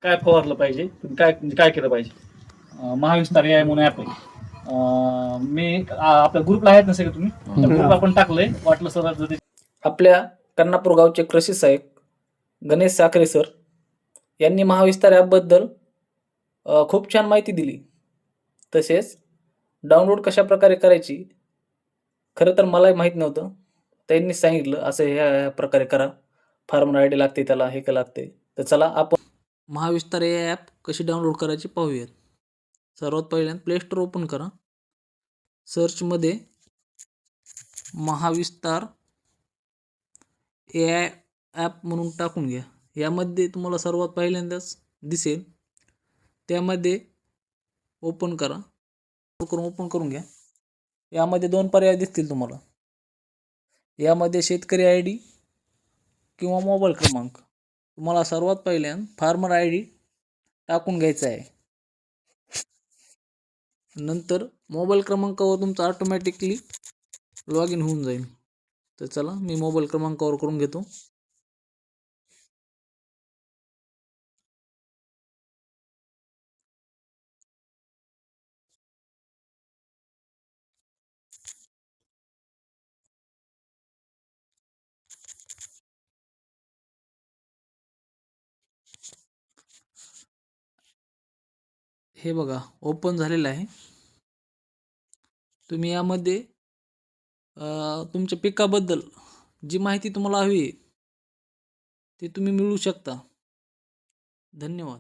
काय फवारलं पाहिजे, तुम्ही काय म्हणजे काय केलं पाहिजे. महाविस्तार AI म्हणून ॲप आहे. मी आपल्या ग्रुपला आहेत ना सगळे, तुम्ही ग्रुप आपण टाकलंय, वाटलं सर जर आपल्या कन्नापूर गावचे कृषी सहाय्यक गणेश साखरे सर यांनी महाविस्तार ॲपबद्दल खूप छान माहिती दिली. तसेच डाउनलोड कशा प्रकारे करायची खरं तर मलाही माहीत नव्हतं. त्यांनी सांगितलं असं ह्या प्रकारे करा, फार्मर आय डी लागते, त्याला हे का लागते. तर चला आपण महाविस्तार AI ॲप कशी डाउनलोड करायची पाहूयात. सर्वात पहिल्यांदा प्ले स्टोर ओपन करा. सर्चमध्ये महाविस्तार AI ॲप म्हणून टाकून घ्या. यामध्ये तुम्हाला सर्वात पहिल्यांदाच दिसेल, त्यामध्ये ओपन करा. ओपन करून घ्या. यामध्ये 2 पर्याय दिसतील तुम्हाला. यामध्ये शेतकरी आय डी किंवा मोबाईल क्रमांक. तुम्हाला सर्वात पहिल्यांदा फार्मर आय डी टाकून घ्यायचा आहे. नंतर मोबाईल क्रमांकावर तुमचा ऑटोमॅटिकली लॉग इन होऊन जाईल. तर चला मी मोबाईल क्रमांकावर करून घेतो. हे बघा ओपन झालेलं आहे. तुम्ही यामध्ये तुमच्या पिकाबद्दल जी माहिती तुम्हाला हवी आहे ती तुम्ही मिळवू शकता. धन्यवाद.